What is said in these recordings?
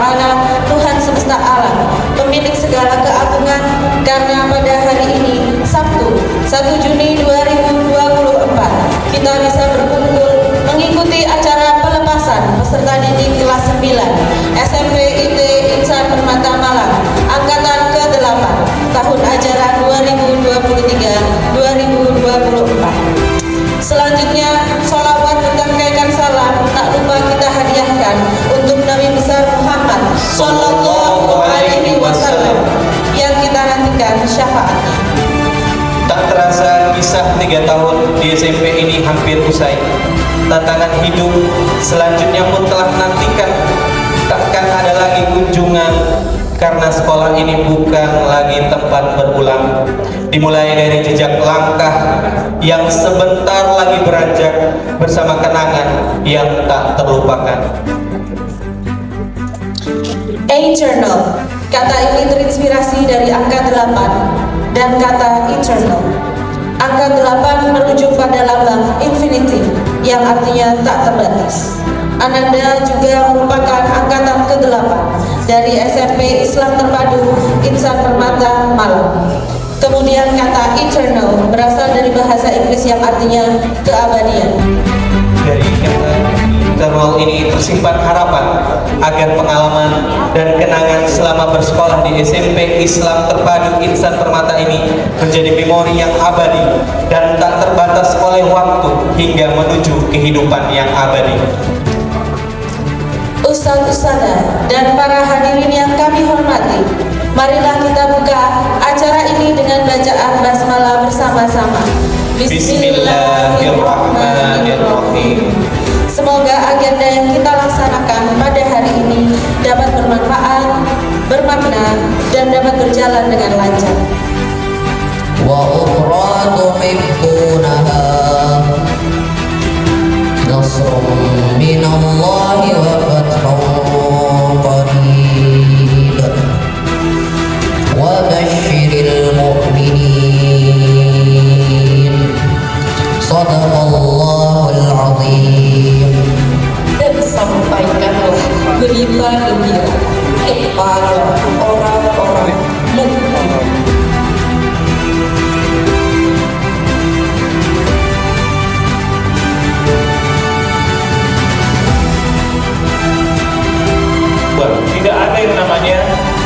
Ta'ala, Tuhan semesta alam, pemilik segala keagungan, karena pada hari ini, Sabtu, 1 Juni 2024, kita bisa berkumpul mengikuti acara pelepasan peserta didik kelas 9 SMP IT Insan Permata Malang, Angkatan ke-8, tahun ajaran 2023-2024. Selanjutnya, sholawat bertangkaikan salam tak lupa kita hadiahkan untuk Nabi besar Muhammad Sallallahu Alaihi Wasallam yang kita nantikan syafaatnya. Tak terasa kisah 3 tahun di SMP ini hampir usai. Tantangan hidup selanjutnya pun telah menantikan. Takkan ada lagi kunjungan, karena sekolah ini bukan lagi tempat berulang. Dimulai dari jejak langkah yang sebentar lagi beranjak bersama kenangan yang tak terlupakan. Eternal, kata ini terinspirasi dari angka 8 dan kata eternal. Angka 8 merujuk pada lambang infinity yang artinya tak terbatas. Ananda juga merupakan angkatan ke-8 dari SMP Islam Terpadu Insan Permata Malang. Kemudian kata eternal berasal dari bahasa Inggris yang artinya keabadian. Dari kata eternal ini tersimpan harapan agar pengalaman dan kenangan selama bersekolah di SMP Islam Terpadu Insan Permata ini menjadi memori yang abadi dan tak terbatas oleh waktu hingga menuju kehidupan yang abadi. Ustadz-ustadzah dan para hadirin yang kami hormati, marilah kita buka acara ini dengan bacaan basmalah bersama-sama. Bismillahirrahmanirrahim. Semoga agenda yang kita laksanakan pada hari ini dapat bermanfaat, bermakna, dan dapat berjalan dengan lancar. Wa ukhra tuhibbunaha nasrun minallahi wa fathun qarib wa basyiril mu'minin. Shadaqallahul azim. Dan sampaikanlah berita gembira kepada orang-orang mukmin. Tidak ada yang namanya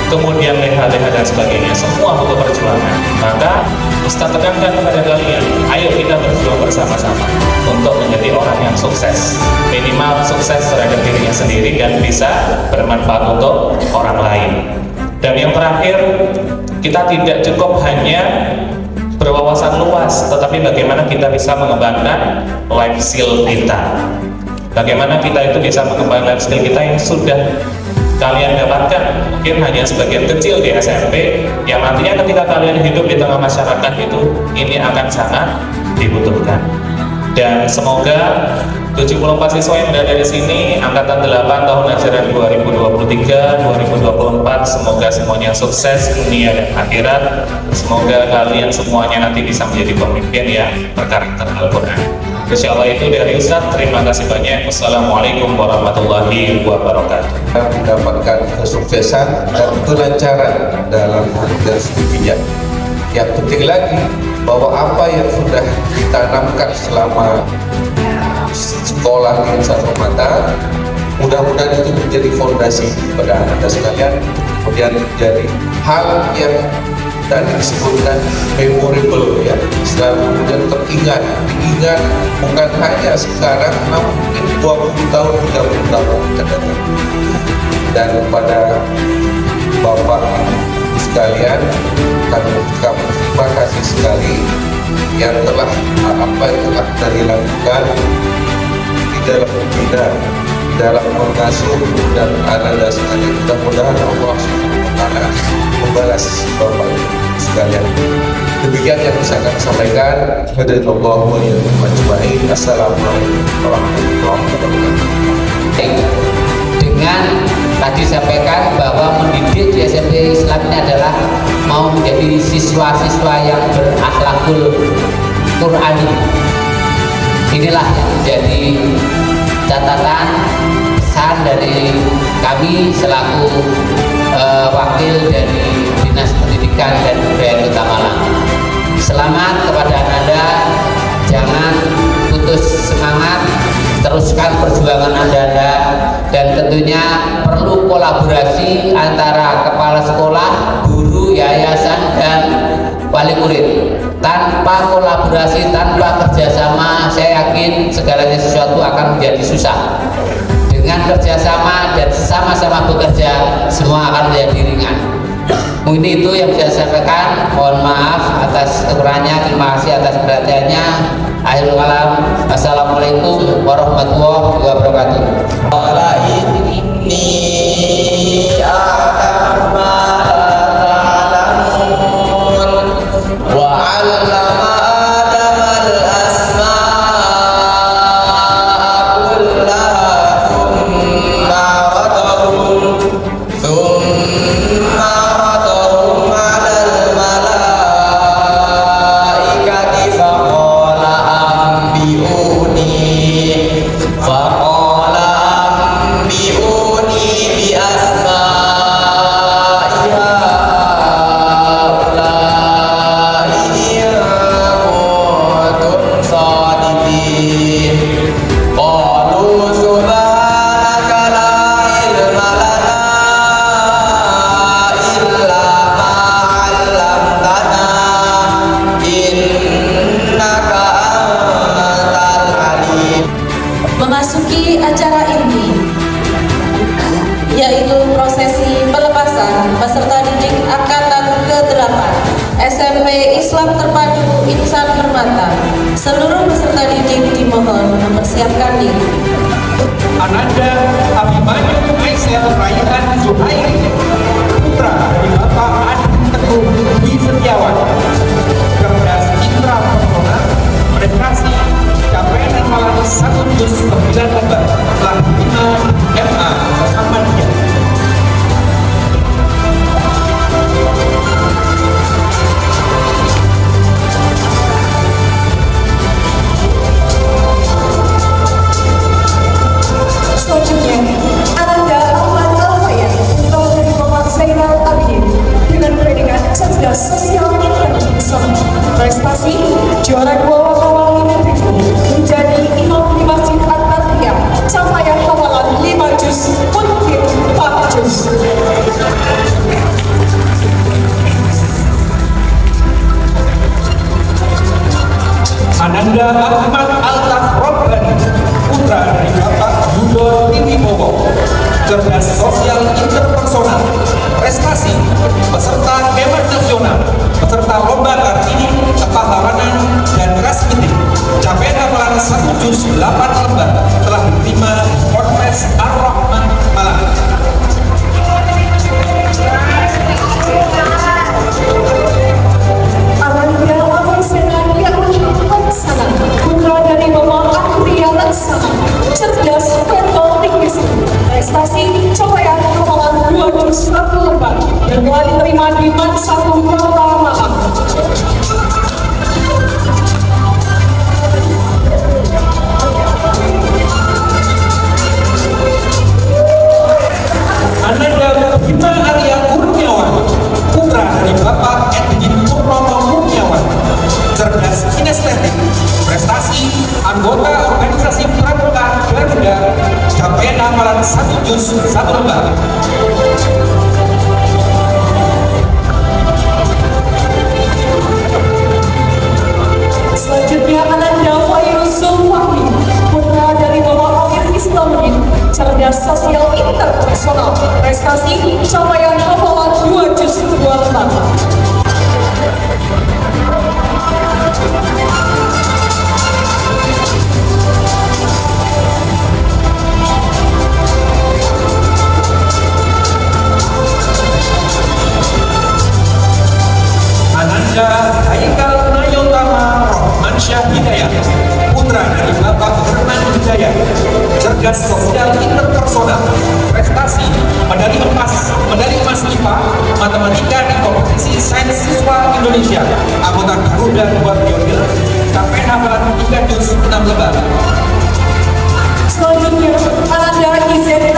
kemudian leha-leha dan sebagainya, semua butuh perjuangan. Maka Ustaz tekankan kepada kalian, ayo kita berjuang bersama-sama untuk menjadi orang yang sukses, minimal sukses terhadap dirinya sendiri dan bisa bermanfaat untuk orang lain. Dan yang terakhir, kita tidak cukup hanya berwawasan luas, tetapi bagaimana kita bisa mengembangkan life skill kita, bagaimana kita itu bisa mengembangkan life skill kita yang sudah kalian dapatkan mungkin hanya sebagian kecil di SMP, yang nantinya ketika kalian hidup di tengah masyarakat itu ini akan sangat dibutuhkan. Dan semoga 74 siswa yang berada di sini angkatan 8 tahun ajaran 2023-2024 semoga semuanya sukses dunia dan akhirat. Semoga kalian semuanya nanti bisa menjadi pemimpin yang berkarakter Al-Quran. Insyaallah itu dari Ustaz. Terima kasih banyak. Wassalamualaikum warahmatullahi wabarakatuh. Mendapatkan kesuksesan dan kelancaran dalam dan studinya. Yang penting lagi bahwa apa yang sudah ditanamkan selama sekolah di Insan Permata, mudah-mudahan itu menjadi fondasi pada Anda sekalian, kemudian menjadi hal yang tadi disebutkan memorable, ya, selalu kemudian diingat bukan hanya sekarang, namun mungkin 20 tahun, 30 tahun akan datang. Dan kepada Bapak Ibu sekalian, kami ucapkan terima kasih sekali yang telah apa yang telah dilakukan di dalam membina, di dalam mengasuh dan anak-anak sekalian. Mudah-mudahan Allah SWT membalas Bapak Ibu sekalian. Demikian yang bisa kami sampaikan. Assalamualaikum warahmatullahi wabarakatuh. Dengan tadi sampaikan bahwa mendidik di SMP Islam ini adalah mau menjadi siswa-siswa yang berakhlakul Qur'ani. Inilah yang menjadi catatan besar arahan dari kami selaku wakil dari Dinas Pendidikan dan Kebudayaan Kota Malang. Selamat kepada Anda, jangan putus semangat, teruskan perjuangan Anda, dan tentunya perlu kolaborasi antara kepala sekolah, guru, yayasan, dan wali murid. Tanpa kolaborasi, tanpa kerjasama, saya yakin segalanya sesuatu akan menjadi susah. Dengan kerjasama dan sama-sama bekerja, semua akan menjadi ringan. Mungkin itu yang bisa saya sampaikan. Mohon maaf atas kekurangannya. Terima kasih atas perhatiannya. Akhirul kalam. Assalamualaikum warahmatullahi wabarakatuh. Memasuki acara inti, yaitu prosesi pelepasan peserta didik Angkatan ke-8 SMP Islam Terpadu Insan Permata. Seluruh peserta didik dimohon mempersiapkan diri. Ananda Abimanyu Aisel Raihan Zuhairi, putra dari Bapak Adi Teguh Dwi Setiawan, cerdas Indra Persona, prestasi capaian halaman 1 juz 9 lembar, telah diterima MA Muhammadiyah. Selanjutnya, Ananda Ahmad Alfayat, putra dari Bapak Zainal Abidin, dengan predikat cerdas sosial Islam, prestasi juara 2 Wakawali Negeri, menjadi imam di Masjid At-Taqiyah, capaian hafalan 5 juz, mungkin 4 juz. Ananda Ahmad Altaf Robbani, putra dari Bapak Yudo Timibowo, cerdas sosial interpersonal, prestasi peserta Dewan Nasional, peserta lomba Kartini, kepahlawanan, dan Rasmiti, capaian hafalan 1 juz 8 lembar, telah diterima Ponpes Ar-Rahman Malang. Ananda Avinsena Laksana, putra dari Bapak Andria Laksana, cerdas verbal linguistik, prestasi capaian hafalan 2 juz 1 lembar, dan telah diterima di MAN 1 Kota Malang. Ananda Bima Arya Kurniawan, putra dari Bapak Edwin Purnomo Kurniawan, cerdas kinestetik, prestasi anggota organisasi Pramuka Garuda, capaian hafalan 1 juz 1 lembar. Selanjutnya Ananda Fairuzul Fahmi, putra dari Bapak Amir Islamuddin, cerdas sosial interpersonal, prestasi capaian hafalan 2 juz 2 lembar. Ananda Haikal Nayotama Rohmansyah Hidayat, putra dari Bapak Herman Hidayat, cerdas sosial interpersonal, prestasi medali emas IPA, matematika di kompetisi sains siswa Indonesia, anggota Garuda buat Pionir, capaian hafalan 3 juz 6 lembar. Selanjutnya Ananda Izet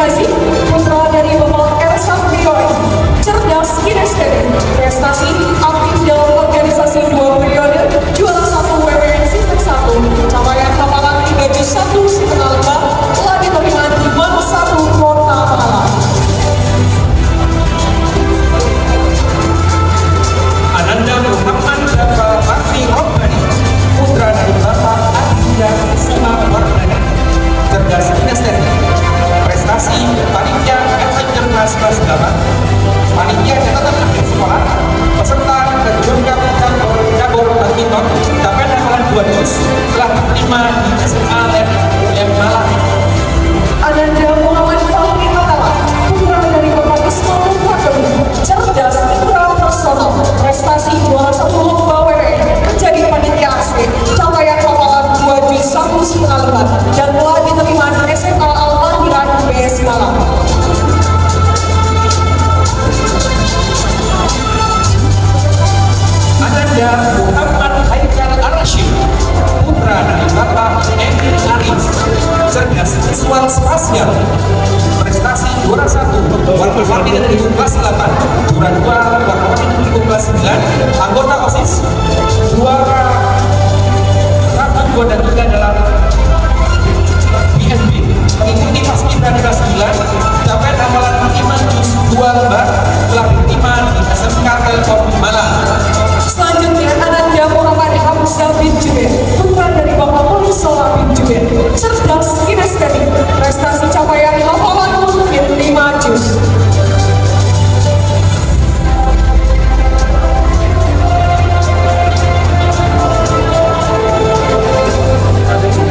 kelas 8, juara 2 wartawan Ibu kelas 9, anggota OSIS, juara 1, 2, dan 3 dalam BNB. Mengikuti paskibra kelas 9, capaian hafalan 5 juz 2 lembar telah diterima di SMK Telkom Malang. Selanjutnya Ananda Muhammad Hamzah bin Jubair, putra dari Bapak Polisola bin Jubair, cerdas kinestetik, prestasi capaian hafalan mungkin 5 juz.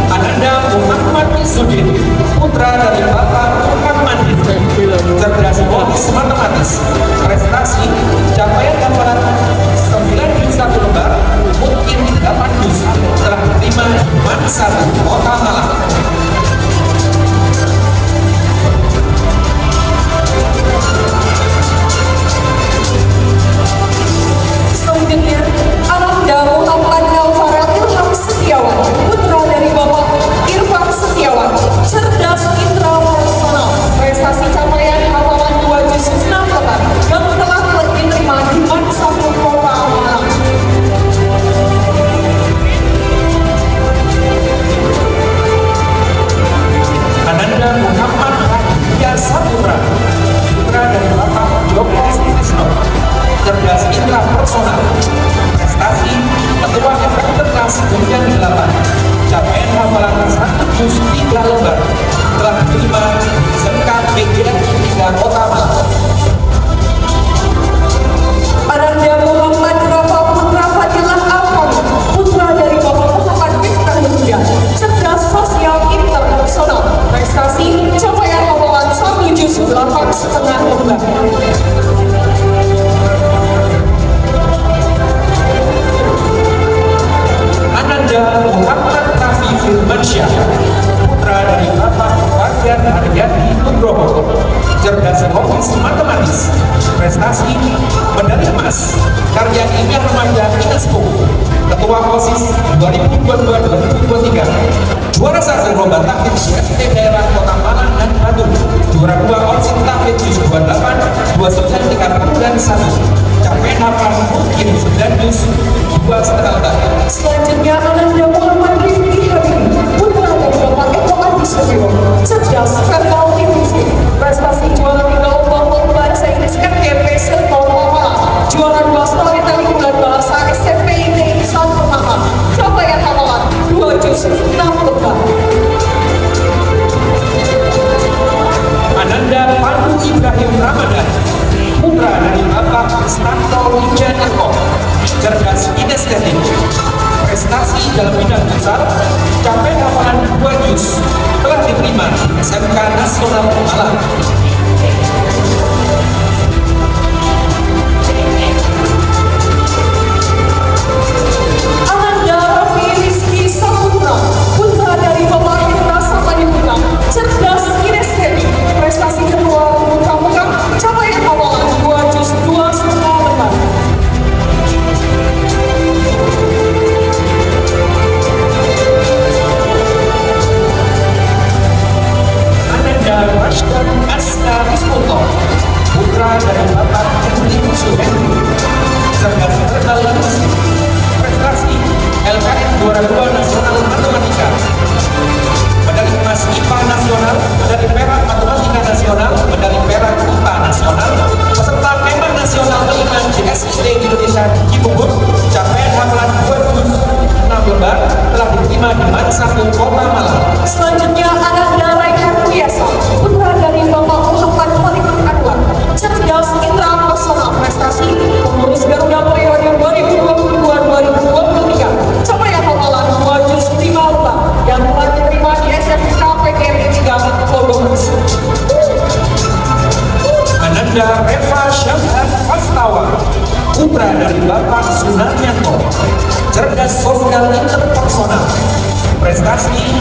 Ananda Muhammad Isudin, putra dari Bapak Muhammad Isudin, cerdas logis matematis, prestasi capaian hafalan 9 juz 1 lembar mungkin 8 juz telah diterima di MAN 1 Kota Malang. Selanjutnya Ananda Muhammad Alfarel Ilham Setiawan, putra dari Bapak Irfan Setiawan, cerdas intrapersonal, prestasi capaian hafalan 2 juz 6 lembar yang telah diterima di MAN 1 Kota Malang. Ananda Muhammad Raditya Saputra, putra dari Bapak Joko Sutrisno, cerdas intrapersonal, prestasi ketua efektif kelas 98, capaian hafalan 1 juz 3 lembar telah diterima di SMK PGRI 3 Kota Malang. Ananda Muhammad Rafa Putra Fadilah Alfani, putra dari Bapak Muhammad Miftah Mulia, cerdas sosial interpersonal, prestasi capaian hafalan 1 juz 8,5 lembar. Ananda Muhammad Rafi Firmansyah, putra dari Bapak Fajar Haryati Nugroho, cerdas logis matematis, prestasi medali emas, karya ilmiah remaja UNESCO, ketua OSIS 2022-2023, juara 1 lomba tahfidz UMT daerah Kota Malang dan Batu, juara 2 OSIS tahfidz juz 28, 29 tingkat 1 dan 1, capaian hafalan mungkin 9 juz 2,5 lembar. Selanjutnya Ananda Muhammad Rifki Habibie, putra dari Bapak Eko Adi Susilo, cerdas verbal linguistik, prestasi juara 3 lomba bahasa Inggris FGP Serpol Malang, juara 2 storytelling dan bahasa SMP ITI 1 Malang, capaian hafalan 2 juz 6 lembar. Ananda Pandu Ibrahim Ramadan, putra dari Bapak Kristanto Wijanarko, cerdas kinestetik, prestasi dalam bidang futsal, capaian hafalan 2 juz telah diterima di SMK Nasional Malang. Ananda Rafi Rizky Saputra, putra dari Bapak Hendra Samadipura, cerdas kinestetik, prestasi kedua muka-muka, capaian hafalan 2 juz 2,5 lembar. Ananda Rashdan Aska Wismuto, putra dari Bapak Henry Suhendi, cerdas verbal linguistik, prestasi LKS juara 2 nasional matematika, medali emas IPA nasional, medali perak matematika nasional, medali perak IPA nasional, peserta Kemah nasional kelima JSID Indonesia di Cibubur, capaian hafalan 2 juz 6 lembar telah diterima di MAN 1 Kota Malang. Selanjutnya Ananda Raihan Wiyasa, putra dari Bapak Muhammad Khalifah Anwar, cerdas intrapersonal, prestasi pengurus Garuda periode 2022-2023, capaian hafalan 2 juz 5 lembar yang telah diterima di SMK PGRI 3 Bogor. Ananda Reva Syamhan Fastawa, putra dari Bapak Sunaryanto, cerdas sosial interpersonal, prestasi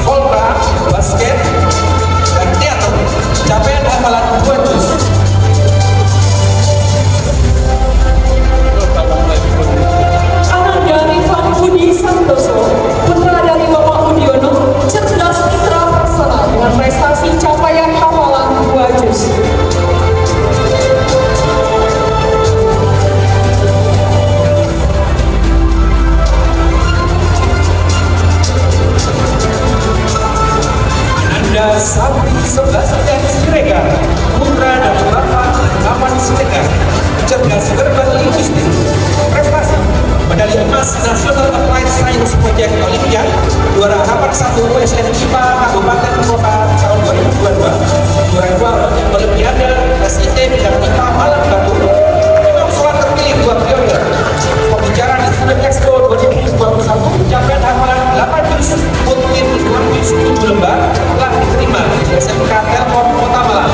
volta, basket, dan teater, capaian hafalan 2 juz. Ananda Rifan Budi Santoso, putra dari Bapak Budiono, cerdas intrapersonal dengan prestasi capaian hafalan 2 juz. Kelas National Applied Science Project Olimpiade, juara hafal 1 USN IPA Kabupaten Kota tahun 2022, juara 2 Olimpiade SIT bidang IPA Malang Batu, memang sekolah terpilih 2 periode. Pembicara di Student Expo 2021, capaian hafalan 8 juz, mungkin 6 juz 7 lembar telah diterima di SMK Telkom Kota Malang.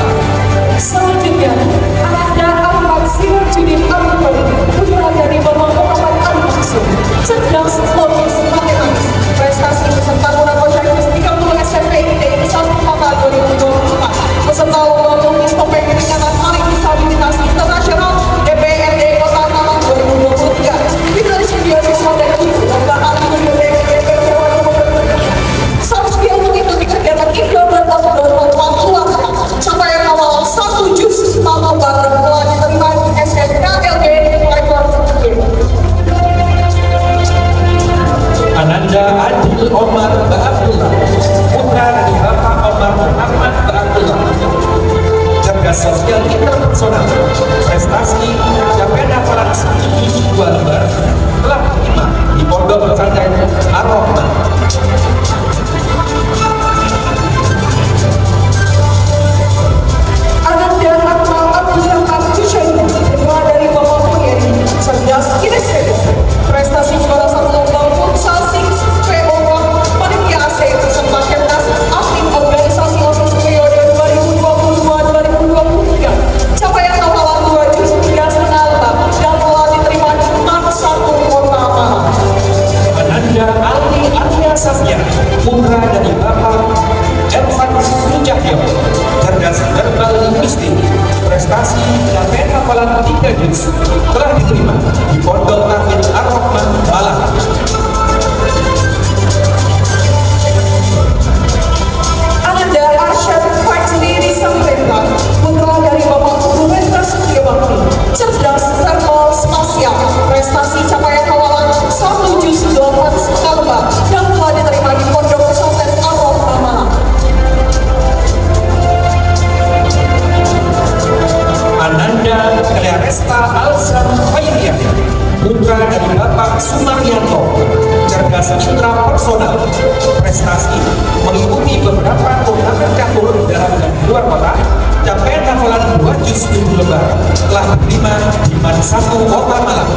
Selanjutnya, Ananda Ahmad Sirajudin Abdul, putra dari Bapak Muhammad Al-Maksum, cerdas logis matematis, prestasi peserta Murakoda 30 SMP ITB 1 Mata 2024, peserta lomba lukis topeng peringatan Hari Disabilitas Internasional DPRD Kota Malang 2023, finalis video siswa dan guru lomba ahli bibliotek DPRD 2023. Saskia mengikuti kegiatan Indo bertahun-tahun keluar capaian awal 1 juz 4 lembar telah diterima di SMKLB level 1. Ananda Adil Omar Ba'abdullah, putra dari Bapak Omar Ahmad Ba'abdullah, cerdas sosial interpersonal, prestasi capaian hafalan 1 juz 2 lembar telah diterima di Pondok Pesantren Ar-Rahman. Ananda Akmal Abdurrahman Jushaini, putra dari Bapak Mulyadi, cerdas kinestetik, prestasi juara 1 lomba futsal Sings PO Panitia AC beserta Kemnas aktif organisasi OSIS periode 2022-2023, capaian hafalan 2 juz 3,5 lembar dan telah diterima di MAN 1 Kota Malang. Ananda Aldi Arya Safia, putra dari Bapak Elvan Sujahyo, cerdas verbal linguistik, prestasi capaian hafalan 3 juz telah diterima di Pondok Tafid Ar-Rahman Malang. Ananda Arsyad Fajri Risamrendra, putra dari Bapak Ruhendra Setiawakti, cerdas verbal spasial, prestasi capaian hafalan 1 juz 8,5 lembar dan telah diterima di Pondok Pesantren Ar-Rahman Malang. Ananda Claresta Alsan Khairiyah, putra dari Bapak Sumaryanto, cerdas intrapersonal, prestasi mengikuti beberapa turnamen catur dalam dan di luar kota, capaian hafalan 2 juz 7 lembar telah diterima di MAN 1 Kota Malang.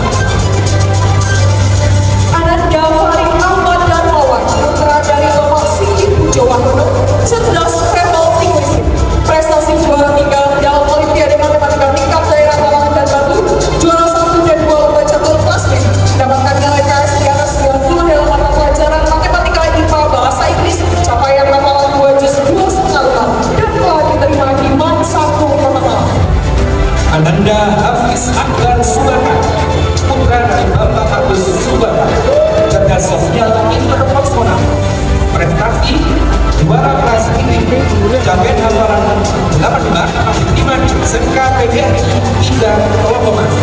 Ananda Farid Ahmad Darmawan, putra dari Bapak Siti Pujowahono, cerdas verbal linguistik, prestasi juara 3 dalam Olimpiade Matematika tingkat daerah Malang dan Batu, juara 1 dan 2 lomba catur plastik, mendapatkan nilai KS di atas 90 dalam mata pelajaran Matematika IPA Bahasa Inggris, capaian hafalan 2 juz 2,5 lembar dan telah diterima di MAN 1 Kota Malang. Ananda Hafiz Akbar Subahan, putra dari Bapak Agus Subahan, cerdas sosial interpersonal, prestasi juara kelas ini, capaian hafalan 8 lembar diterima di SMK PGRI hingga Kolombomas.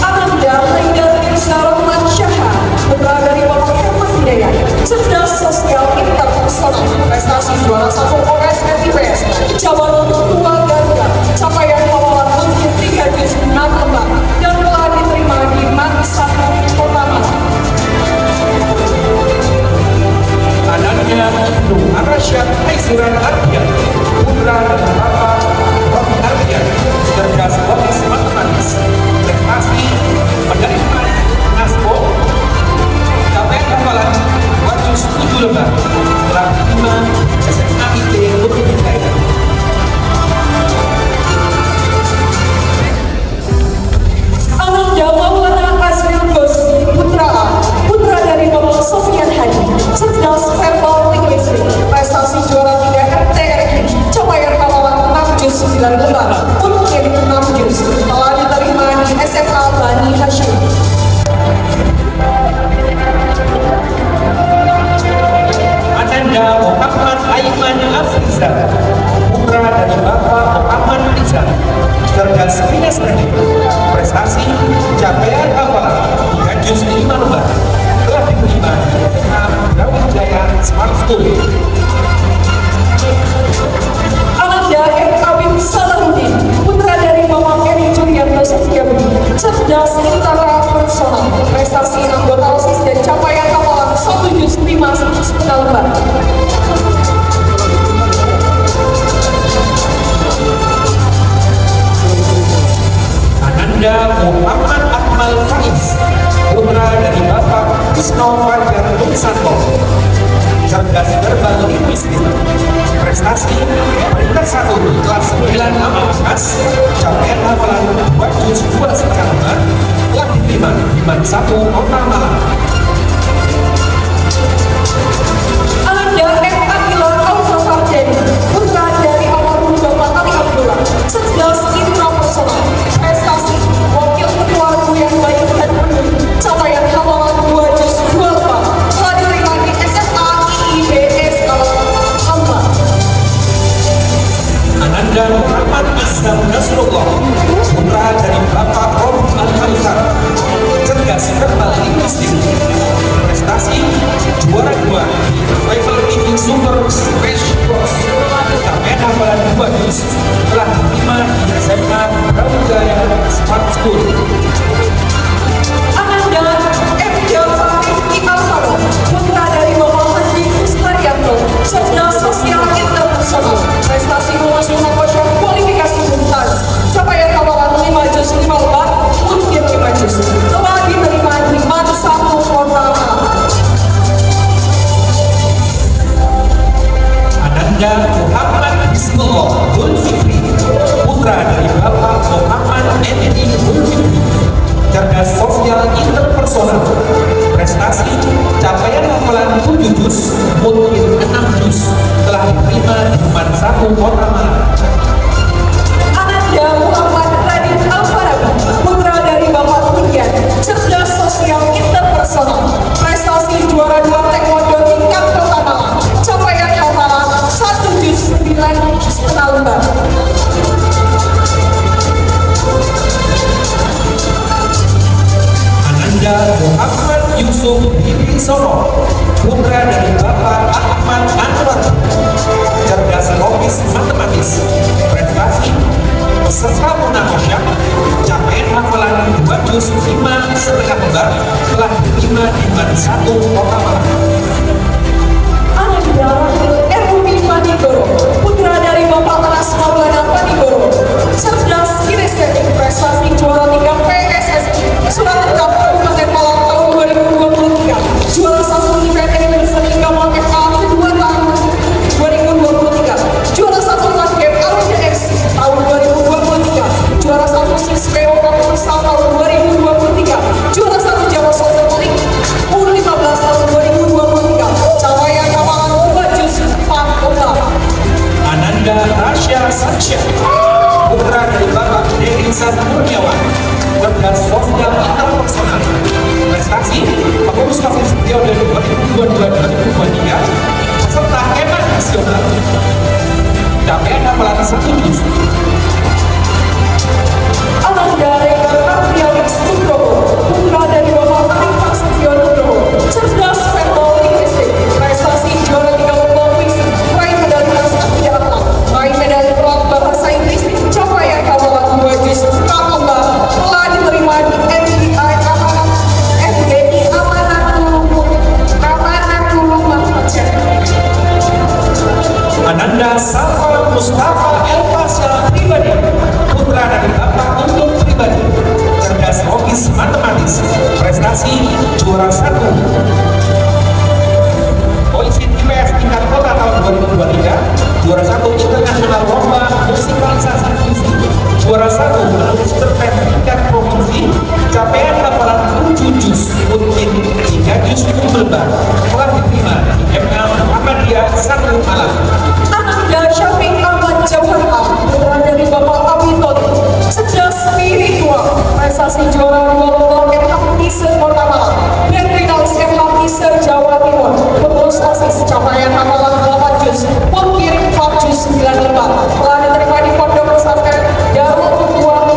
Ananda Haidar Mirza Rahman Syaha, putra dari Bapak Herman Hidayat, cerdas sosial interpersonal, prestasi juara 1 OSN IPS, cabang ketua Garuda, capaian hafalan 3 juz 6 lembar dan telah diterima di MAN 1 Kota Malang. Ananda Ibnu Arasyad Aizuran Ardian, putra dari Bapak Robi Ardian, cerdas logis matematis, prestasi medali emas NASPO, capaian hafalan 2 juz 7 lembar telah diterima SMA IT Lubukaya. Ananda Maulana Azril Gosi, putra dari Bapak Sofian Hadi, cerdas verbal linguistik, prestasi juara 3 RTRI, capaian hafalan 6 juz 9 lembar, mungkin 6 juz, telah diterima di SMA Bani Hashim. Ananda Muhammad Aiman Afriza, putra dari Bapak Muhammad Riza, cerdas kinestetik, prestasi capaian hafalan 3 juz 5 lembar telah diterima di SMA Brawijaya Smart School. Ananda M. Abim Salahuddin, putra dari Bapak Eri Julianto Setiabudi, cerdas intara personal, Ananda Muhammad Akmal Faiz, putra dari Bapak Wisno Fajar Nursanto, cerdas verbal linguistik, prestasi peringkat 1 kelas 9 Amas, capaian hafalan 2 juz 2,5 telah diterima di Mansatu Kota Malang. Ananda M. Akila Al-Fardeni, putra dari almarhum Bapak Ali Abdullah, cerdas intrapersonal, prestasi, wakil ketua yang baik dan penuh, capaian hafalan 2 juz 2,5 telah diterima di SMA IIBS Amba. Ananda Muhammad Azam Nasrullah, putra dari Bapak Rob Al-Khalifah, cerdas verbal linguistik, prestasi juara 2 Rival TV Super Smash Bros. Capaian hafalan 2 juz telah diterima di SMA Brawijaya Smart School. Ananda M. Jafar Rifki Alvaro, putra dari Bapak Haji Kusnarianto, cerdas sosial interpersonal, prestasi lulus Muhammadiyah kualifikasi tuntas, capaian hafalan 5 juz 5 lembar, mungkin 5 juz, telah diterima di Mansatu Kota Malang. Ananda Muhammad Bismillah Zulfikri, putra dari Bapak Muhammad Edi Zulfikri, cerdas sosial interpersonal, prestasi capaian hafalan 7 juz mungkin 6 juz telah diterima di Mansatu Kota Malang. Ananda Muhammad Radit Alfarabi, putra dari Bapak Unian, cerdas sosial interpersonal, prestasi juara 2 taekwondo tingkat Kota Malang, capaian hafalan 1 juz 9,5 lembar. Ananda Muhammad Yusuf Wibisono, putra dari Bapak Ahmad Anwar, cerdas logis matematis, prestasi peserta munakasyah, capaian hafalan 2 juz 5,5 lembar telah diterima di Mansatu Kota Malang. Ananda Erwin Panigoro, putra dari Bapak Anas Maulana Panigoro, cerdas kinestetik, prestasi juara 3 PSSI, surat lengkap Kabupaten Malang tahun 2023, juara 1 IPN Indonesia hingga Malang FA kedua tahun 2023, juara 1 Live Game Aruda FC tahun 2023, juara 1 Sispo Futsal tahun 2023, juara 1 Jawa Soccer League U15 tahun 2023, capaian hafalan 2 juz 4 kota. Ananda Rasya Sansya, putra dari Bapak Dewi Kurniawan, cerdas sosial interpersonal, prestasi pengurus Kampus periode 2022-2023, serta hemat nasional, capaian hafalan 1 juz. Ananda Reka Ardialis Nugroho, putra dari Bapak Arifah Sufyan Nugroho, cerdas verbal linguistik, prestasi juara 3 lomba puisi, raih medali nasional tidak aktif, raih medali perak bahasa Inggris, capaian hafalan 2 juz 4 lembar telah diterima di FGI Amanatul Mahfadzah. Ananda Safa Mustafa El Pasha Pribadi, putra dari Bapak Untuk Pribadi, cerdas logis matematis, prestasi juara 1 Poisi IPS tingkat kota tahun 2023, juara 1 internasional lomba musikalisasi puisi, juara 1 menulis cerpen tingkat provinsi, capaian hafalan 7 juz mungkin 3 juz lembar telah diterima di ML Muhammadiyah 1 Malang. Ananda Syafiq Ahmad Jauhar Am, putra dari Bapak Abi Todi, cerdas spiritual, prestasi juara 2 lomba MHTISE Kota Malang, dan finalis MHTISE Jawa Timur, pengurus OSIS, capaian hafalan 8 juz, mungkin 4 juz 9 lembar, telah diterima di Pondok Pesantren Darul Ukhwah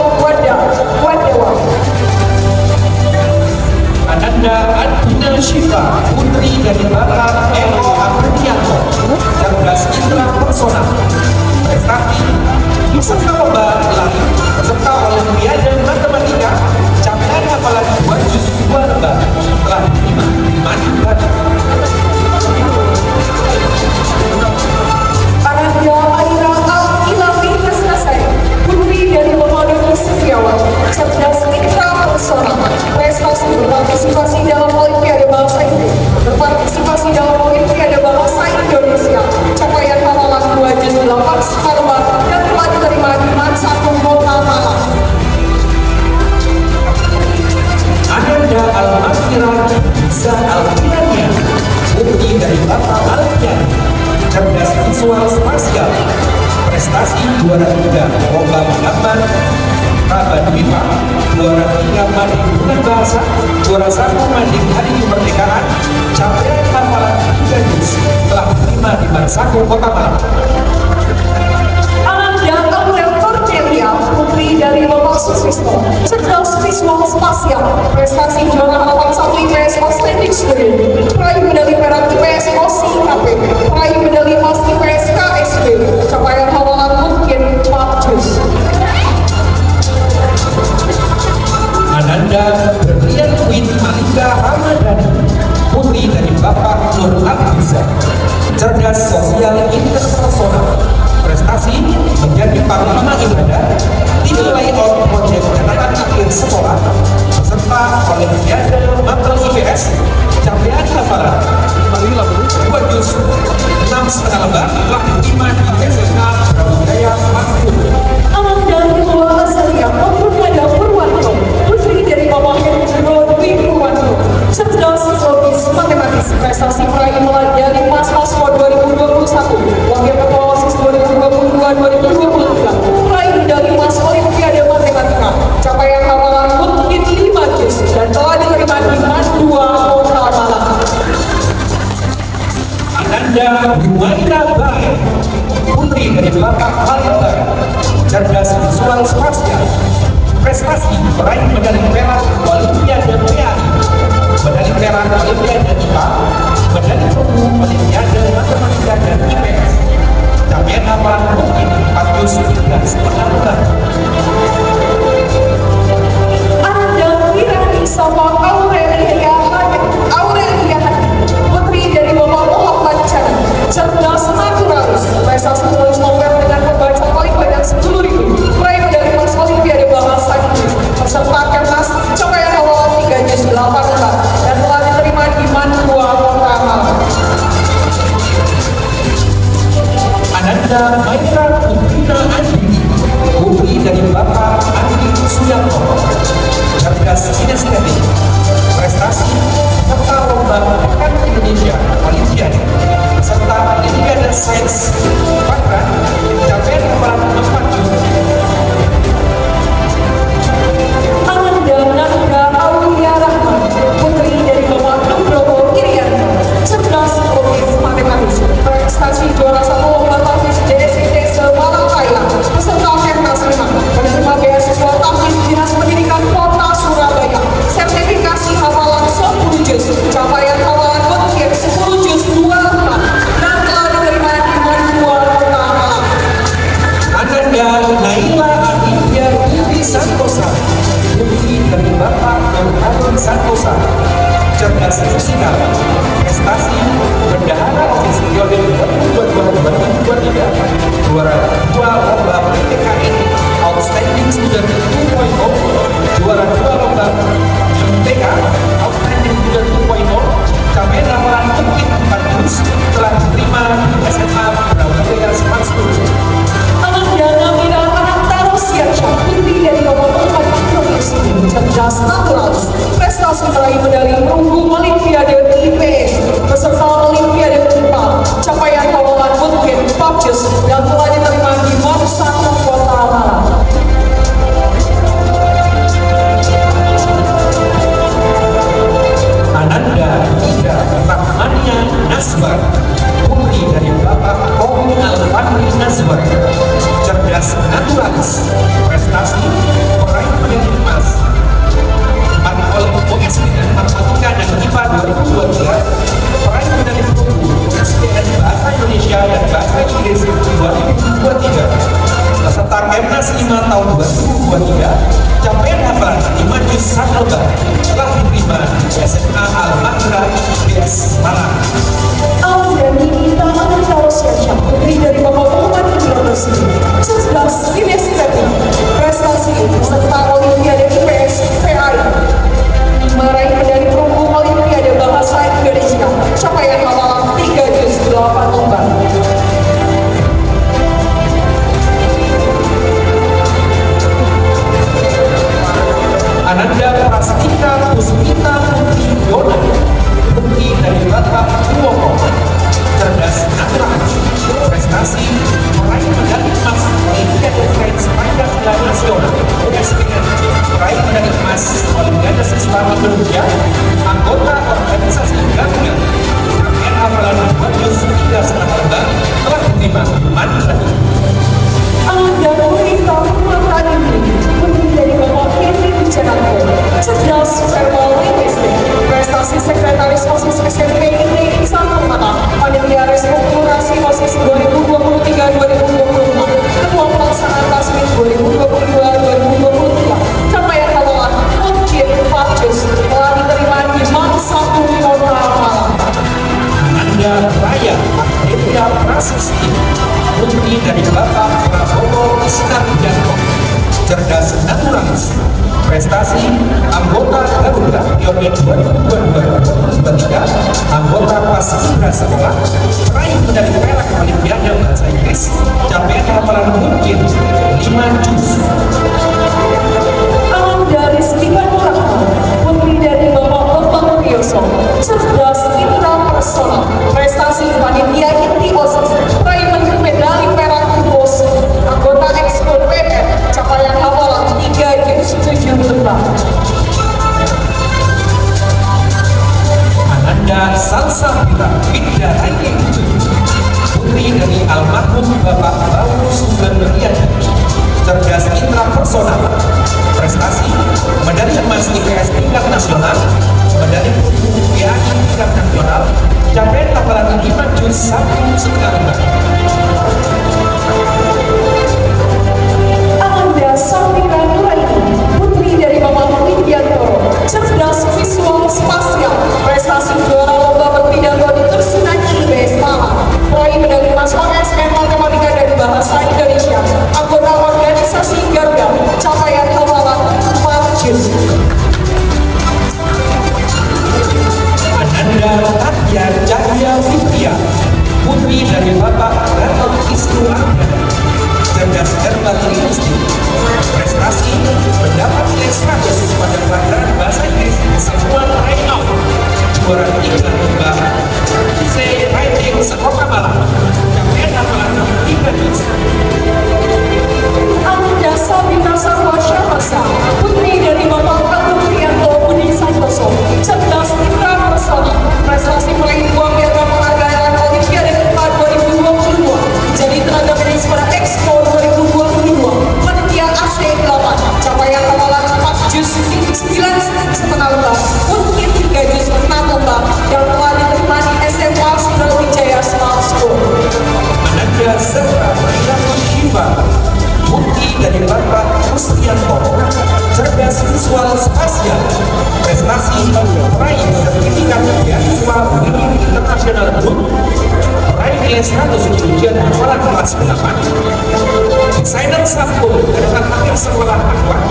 Dwipa, juara 3 Mading Bulan Bahasa, juara 1 Mading Hari Kemerdekaan, capaian hafalan 3 juz telah diterima di Barsako Kota Malang. Ananda Aurel Cordelia, putri dari Bapak Suswisto, cerdas visual spasial, prestasi juara halaman 1 IPS Outstanding Student, peraih medali perak IPS OSI-KP, peraih medali emas IPS KSB, capaian hafalan mungkin 4 juz. Ananda Berlian Queen Malika Ramadhani, putri dari Bapak Nur Abdiza, cerdas sosial interpersonal, prestasi menjadi panglima ibadah, dinilai on project catatan akhir sekolah, serta Olimpiade Mapel IPS, capaian hafalan 2 juz 6,5 lembar telah diterima di SMK Brawijaya Makmur. Ananda Nurul Azalia Purwada Purwanto, putri dari Bapak Hendro Dwi Purwanto, cerdas logis matematis, prestasi peraih medali emas PASKO 2021, wakil ketua OSIS 2022-2023, peraih medali emas Olimpiade Matematika, capaian hafalan mungkin 5 juz dan telah diterima di MAN 2 Kota Malang. Ananda Humaira Bae, putri dari Bapak Khalil Bae, cerdas visual spasial, prestasi peraih medali perak Olimpiade PAI, medali perak Olimpiade IPA, medali perunggu Olimpiade Matematika dan IPS, capaian hafalan mungkin 4 juz 3,5 lembar. Ananda Wirani Sapa Aurelia Hadi, putri dari Bapak Muhammad Chan, cerdas naturalis, prestasi menulis novel dengan pembaca paling banyak 10.000, peraih medali emas Olimpiade Bahasa Inggris, peserta Kemnas, capaian hafalan 3 juz 8 lembar dan telah diterima di MAN 2 Kota Malang. Ananda Maira Putrina Andini, putri dari Bapak Andi Suyanto, cerdas kinestetik, prestasi serta lomba pekan Indonesia Olimpiade serta Olimpiade Sains Pakran, capaian hafalan 4 juz. Ananda Nanda Aulia Rahman, putri dari Bapak Nugroho Irianto, cerdas logis matematis, prestasi juara 1 lomba tafis DSIT Malang Thailand, peserta Kemnas 5, menerima beasiswa tafis Dinas Pendidikan Kota Surabaya, sertifikasi hafalan 10 juz, capaian hafalan mungkin 10 juz 2 lembar dan telah diterima di MAN 2 Kota Malang. Ananda Naila Aditya Dewi Santosa, putri dari Bapak Nur Harun Santosa, cerdas fisika, prestasi bendahara OSIS periode 2022-2023, juara 2 lomba PTKN Outstanding Student 2.0, juara 2 lomba MTK Outstanding Student 2.0, capaian hafalan mungkin 4 juz telah diterima di SMA Brawijaya Smart School. Ananda Namira Anantaro Siacha, putri dari Bapak Muhammad Indonesia, cerdas naturalis, prestasi meraih medali perunggu Olimpiade IPS, peserta Olimpiade IPA, capaian hafalan mungkin 4 juz dan telah diterima di MAN 1 Kota Malang. Ananda Ida Rahmania Nasbar, putri dari Bapak Omi Alfani Nasbar, cerdas naturalis, prestasi peraih medali emas OS dengan Matematika dan IPA 2023, peraih medali perunggu SDN Bahasa Indonesia dan Bahasa Inggris 2023, peserta Kemnas 5 tahun 2023, capaian hafalan 5 juz 1 lembar telah diterima di SMA Al-Mahra BS Malang. Audrey Nita Anantaro Siacha, putri dari Bapak Muhammad Indonesia, cerdas kinestetik, prestasi peserta Olimpiade IPS PAI, meraih medali perunggu Olimpiade Bahasa Indonesia, capaian hafalan 3 juz 8 lembar. Ananda Prastika Puspita Putri Yona, putri dari Bapak Purwono, cerdas naturalis, prestasi meraih medali emas Olimpiade Sains Pancasila cerdas naturalis, prestasi anggota Garuda periode 2022-2023, anggota Paskibra sekolah, peraih medali perak Olimpiade Bahasa Inggris, capaian hafalan mungkin 5 juz. Dari Setipan Ratna, putri dari Bapak Bambang Priyoso, cerdas intrapersonal, prestasi panitia inti OSIS, peraih medali perak UOS, anggota ekskul PN, capaian hafalan 3 juz 7 lembar. Ananda Salsabila Widyaraini, putri dari almarhum Bapak Bau Sugeng Riyadi, cerdas intrapersonal, prestasi medali emas IPS tingkat nasional, medali perunggu PAI tingkat nasional, capaian hafalan 5 juz 1,5 lembar. Ananda Safira Nuraini, putri dari Bapak Widyantoro, cerdas visual spasial, prestasi juara lomba berpidato di Tersunan IBS Malang, peraih medali emas OSN Matematika dan Bahasa Indonesia, anggota organisasi Garda, capaian hafalan 4 juz. Ananda Tatya Cahya Fitria, putri dari Bapak Gatot Isnu Ardana, cerdas herbal linguistik, prestasi mendapat nilai 100 pada pelajaran bahasa Inggris semua tryout, juara 3 lomba essay writing Sekota Malang, capaian hafalan 3 juz. Ananda Sabina Sarwa Syahasa, putri dari Bapak Agung Priyanto Budi Santoso, cerdas intrapersonal, prestasi meraih uang piagam penghargaan Olimpiade IPA 2022, jadi tenaga medis pada Expo 2022, panitia AC8, capaian hafalan 4 juz 9,5 lembar, mungkin 3 juz 6 lembar, yang telah diterima di SMA Sriwijaya Smart School. Ananda Zahra Riyatu Shiva, putri dari Bapak Rustianto, cerdas visual spasial, prestasi peraih sertifikat beasiswa Winning International Group, peraih nilai 100 ujian hafalan kelas 8, desainer sabun dan akhir sekolah akhlak,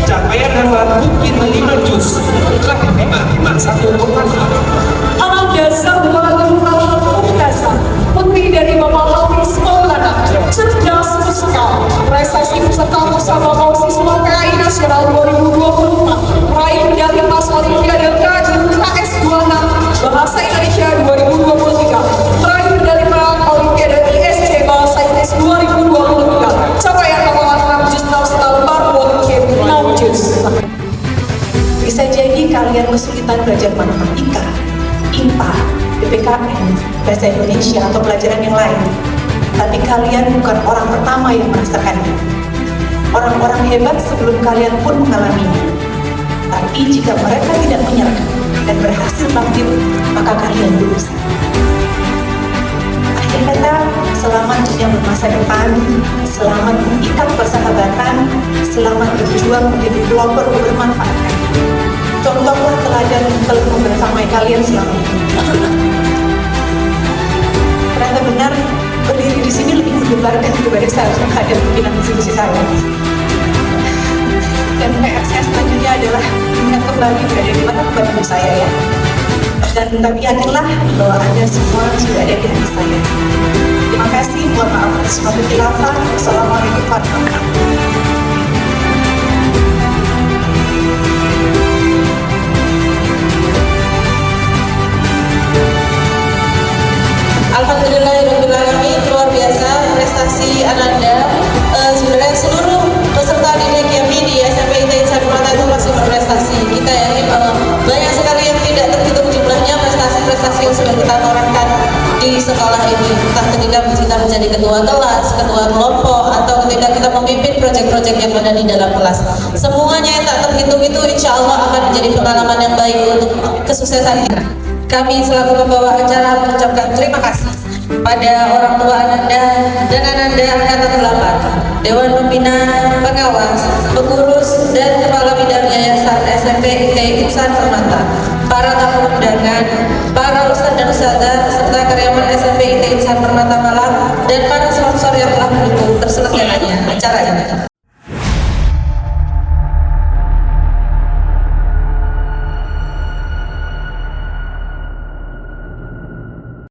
capaian hafalan mungkin 5 juz, telah diterima 1,5. Ananda Zahra Mumtazah, putri dari Bapak Hafiz Maulana, cerdas musikal, prestasi peserta musabaqah siswa PAI Nasional 2024, peraih medali emas Olimpiade KS26 Bahasa Indonesia 2023, peraih medali perak Olimpiade ISC Bahasa Inggris 2023, capaian hafalan 6 juz 6,5 lembar, mungkin 6 juz. Bisa jadi kalian kesulitan belajar matematika, IPA, PPKN, Bahasa Indonesia, atau pelajaran yang lain. Tapi kalian bukan orang pertama yang merasakannya. Orang-orang hebat sebelum kalian pun mengalaminya. Tapi jika mereka tidak menyerah dan berhasil bangkit, maka kalian berusaha. Akhir kata, selamat menyambut masa depan, selamat mengikat persahabatan, selamat berjuang menjadi pelopor bermanfaat. Contohlah teladan yang telah membersamai kalian selama ini. Ternyata benar, berdiri di sini lebih menyebarkan daripada saya harus menghadap pimpinan institusi saya. Dan PR saya selanjutnya adalah ingat kembali berada di mana tempat hidup saya ya. Dan tapi yakinlah bahwa Anda semua sudah ada di hati saya. Terima kasih, mohon maaf atas semua kekhilafan. Assalamualaikum warahmatullahi wabarakatuh. Alhamdulillahirrahmanirrahim, luar biasa prestasi Ananda. Sebenarnya seluruh peserta didik YAMI di SMP ITN Sabrata itu masih berprestasi. Kita yakin banyak sekali yang tidak terhitung jumlahnya prestasi-prestasi yang sudah kita torehkan di sekolah ini. Entah ketika kita menjadi ketua kelas, ketua kelompok, atau ketika kita memimpin proyek-proyek yang ada di dalam kelas. Semuanya yang tak terhitung itu insya Allah akan menjadi pengalaman yang baik untuk kesuksesan kita. Kami selaku pembawa acara mengucapkan terima kasih pada orang tua Ananda dan Ananda Angkatan 8, Dewan Pembina, Pengawas, Pengurus, dan Kepala Bidang Yayasan SMP ITN Insan Permata, para tamu undangan, para ustadz dan ustadzah, serta karyawan SMP ITN Insan Permata Malang, dan para sponsor yang telah mendukung terselenggaranya acara ini.